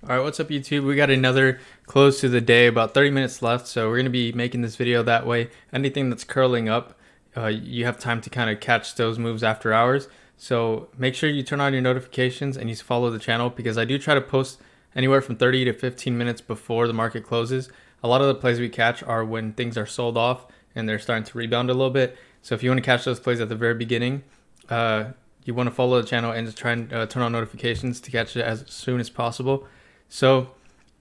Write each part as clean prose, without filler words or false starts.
All right, what's up YouTube? We got another close to the day, about 30 minutes left. So we're going to be making this video that way. Anything that's curling up, you have time to kind of catch those moves after hours. So make sure you turn on your notifications and you follow the channel, because I do try to post anywhere from 30 to 15 minutes before the market closes. A lot of the plays we catch are when things are sold off and they're starting to rebound a little bit. So if you want to catch those plays at the very beginning, you want to follow the channel and just try and turn on notifications to catch it as soon as possible. So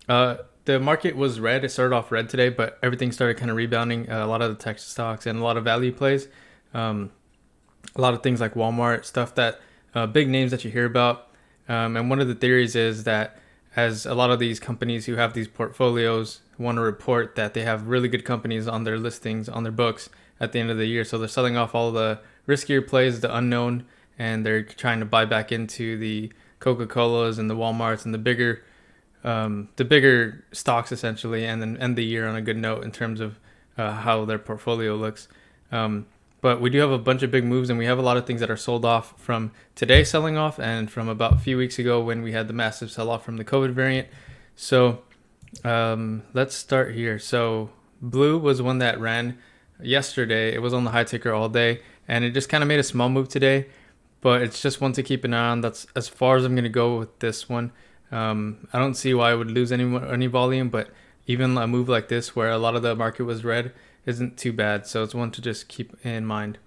the market was red. It started off red today, but everything started kind of rebounding. A lot of the tech stocks and a lot of value plays. A lot of things like Walmart, stuff that big names that you hear about. And one of the theories is that as a lot of these companies who have these portfolios want to report that they have really good companies on their listings, on their books at the end of the year. So they're selling off all the riskier plays, the unknown, and they're trying to buy back into the Coca-Colas and the Walmarts and the bigger stocks essentially, and then end the year on a good note in terms of how their portfolio looks. But we do have a bunch of big moves, and we have a lot of things that are sold off from today selling off and from about a few weeks ago when we had the massive sell-off from the COVID variant. So let's start here. So BLU was one that ran yesterday. It was on the high ticker all day, and it just kind of made a small move today, but it's just one to keep an eye on. That's as far as I'm going to go with this one. I don't see why I would lose any volume, but even a move like this where a lot of the market was red isn't too bad. So it's one to just keep in mind.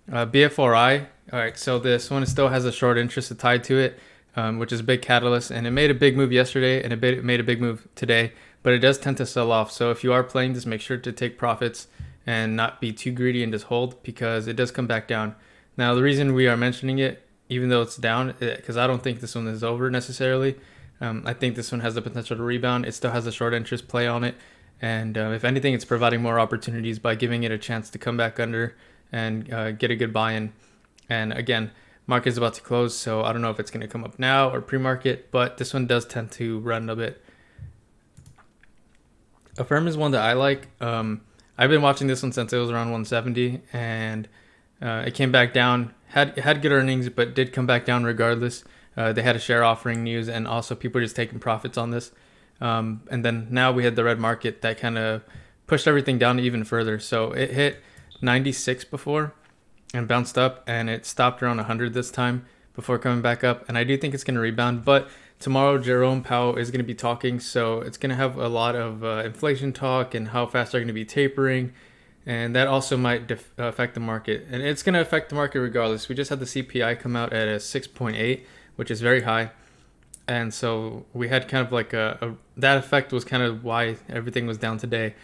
BFRI. All right, so this one still has a short interest tied to it, which is a big catalyst, and it made a big move yesterday and it made a big move today, but it does tend to sell off. So if you are playing, just make sure to take profits and not be too greedy and just hold, because it does come back down. Now, the reason we are mentioning it, even though it's down, because I don't think this one is over necessarily. I think this one has the potential to rebound. It still has a short interest play on it. And if anything, it's providing more opportunities by giving it a chance to come back under and get a good buy-in. And again, market is about to close, so I don't know if it's going to come up now or pre-market, but this one does tend to run a bit. AFRM is one that I like. I've been watching this one since it was around 170, and it came back down. Had good earnings, but did come back down regardless. They had a share offering news, and also people were just taking profits on this. And then now we had the red market that kind of pushed everything down even further. So it hit 96 before and bounced up, and it stopped around 100 this time before coming back up. And I do think it's going to rebound, but tomorrow Jerome Powell is going to be talking, so it's going to have a lot of inflation talk and how fast they're going to be tapering. And that also might affect the market. And it's going to affect the market regardless. We just had the CPI come out at a 6.8, which is very high. And so we had kind of like that effect was kind of why everything was down today.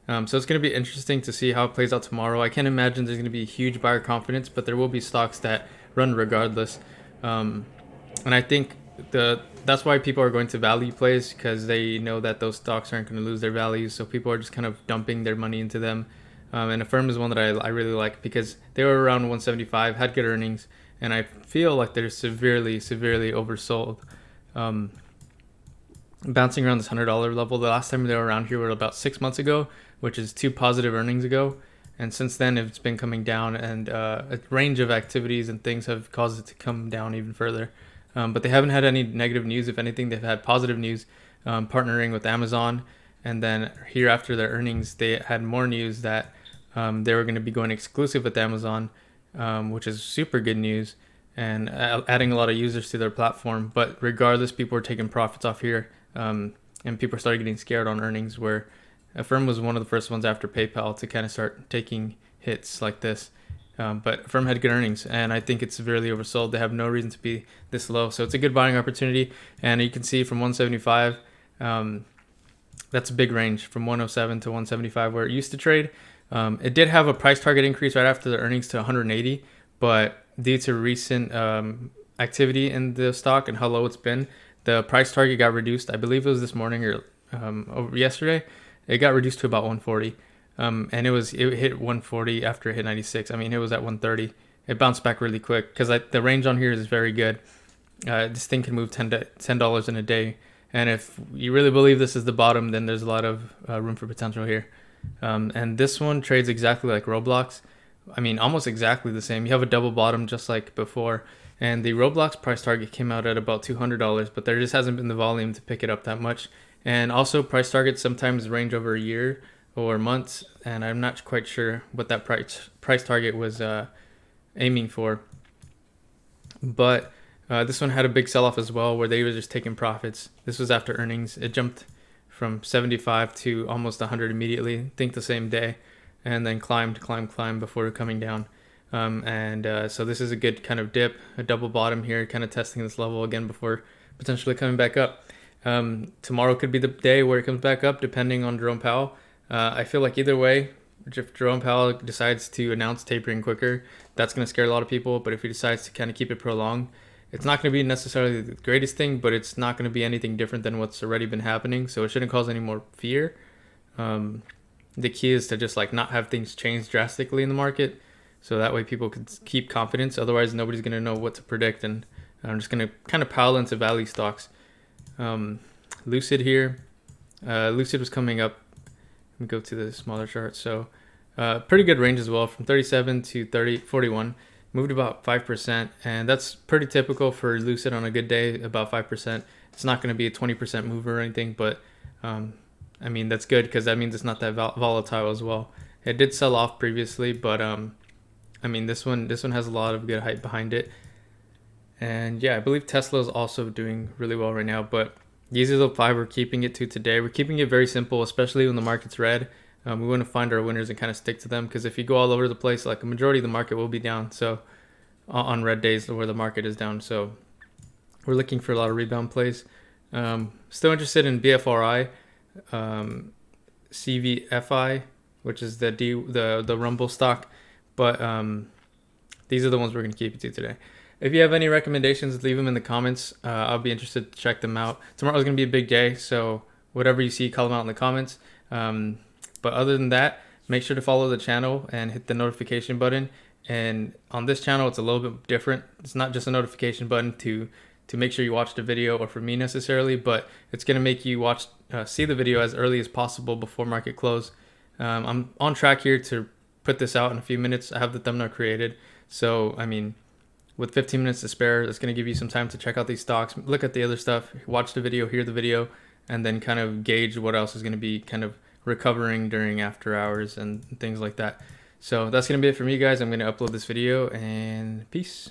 So it's going to be interesting to see how it plays out tomorrow. I can't imagine there's going to be huge buyer confidence, but there will be stocks that run regardless. And I think that's why people are going to value plays, because they know that those stocks aren't going to lose their value. So people are just kind of dumping their money into them. And AFRM is one that I really like, because they were around 175, had good earnings, and I feel like they're severely oversold. Bouncing around this $100 level. The last time they were around here were about 6 months ago, which is 2 positive earnings ago. And since then, it's been coming down, and a range of activities and things have caused it to come down even further. But they haven't had any negative news. If anything, they've had positive news, partnering with Amazon. And then here after their earnings, they had more news that they were going to be going exclusive with Amazon, which is super good news, and adding a lot of users to their platform. But regardless, people were taking profits off here, and people started getting scared on earnings, where AFRM was one of the first ones after PayPal to kind of start taking hits like this. But AFRM had good earnings, and I think it's severely oversold. They have no reason to be this low. So it's a good buying opportunity. And you can see from 175, that's a big range from 107 to 175 where it used to trade. It did have a price target increase right after the earnings to 180, but due to recent activity in the stock and how low it's been, the price target got reduced. I believe it was this morning or over yesterday. It got reduced to about 140, and it hit 140 after it hit 96. I mean, it was at 130. It bounced back really quick, because the range on here is very good. This thing can move $10 in a day, and if you really believe this is the bottom, then there's a lot of room for potential here. And this one trades exactly like Roblox. I mean, almost exactly the same. You have a double bottom just like before. And the Roblox price target came out at about $200, but there just hasn't been the volume to pick it up that much. And also, price targets sometimes range over a year or months, and I'm not quite sure what that price target was aiming for. But this one had a big sell-off as well, where they were just taking profits. This was after earnings. It jumped from 75 to almost 100 immediately, I think the same day, and then climbed before coming down. So this is a good kind of dip, a double bottom here, kind of testing this level again before potentially coming back up. Tomorrow could be the day where it comes back up, depending on Jerome Powell. I feel like either way, if Jerome Powell decides to announce tapering quicker, that's going to scare a lot of people. But if he decides to kind of keep it prolonged, it's not going to be necessarily the greatest thing, but it's not going to be anything different than what's already been happening. So it shouldn't cause any more fear. The key is to just like not have things change drastically in the market, so that way people can keep confidence. Otherwise, nobody's going to know what to predict, and I'm just going to kind of pile into value stocks. Lucid here. Lucid was coming up. Let me go to the smaller chart. So pretty good range as well, from 37 to 41. Moved about 5%, and that's pretty typical for Lucid on a good day, about 5%. It's not going to be a 20% mover or anything, but I mean, that's good because that means it's not that volatile as well. It did sell off previously, but I mean, this one has a lot of good hype behind it. And yeah, I believe Tesla is also doing really well right now, but these are the 5 we're keeping it to today. We're keeping it very simple, especially when the market's red. We want to find our winners and kind of stick to them, because if you go all over the place, like a majority of the market will be down. So on red days where the market is down. So we're looking for a lot of rebound plays. Still interested in BFRI, CVFI, which is the Rumble stock. But these are the ones we're going to keep it to today. If you have any recommendations, leave them in the comments. I'll be interested to check them out. Tomorrow's going to be a big day, so whatever you see, call them out in the comments. But other than that, make sure to follow the channel and hit the notification button. And on this channel, it's a little bit different. It's not just a notification button to make sure you watch the video, or for me necessarily, but it's going to make you see the video as early as possible before market close. I'm on track here to put this out in a few minutes. I have the thumbnail created. So, I mean, with 15 minutes to spare, that's going to give you some time to check out these stocks, look at the other stuff, watch the video, hear the video, and then kind of gauge what else is going to be kind of recovering during after hours and things like that. So that's going to be it from me, guys. I'm going to upload this video, and peace.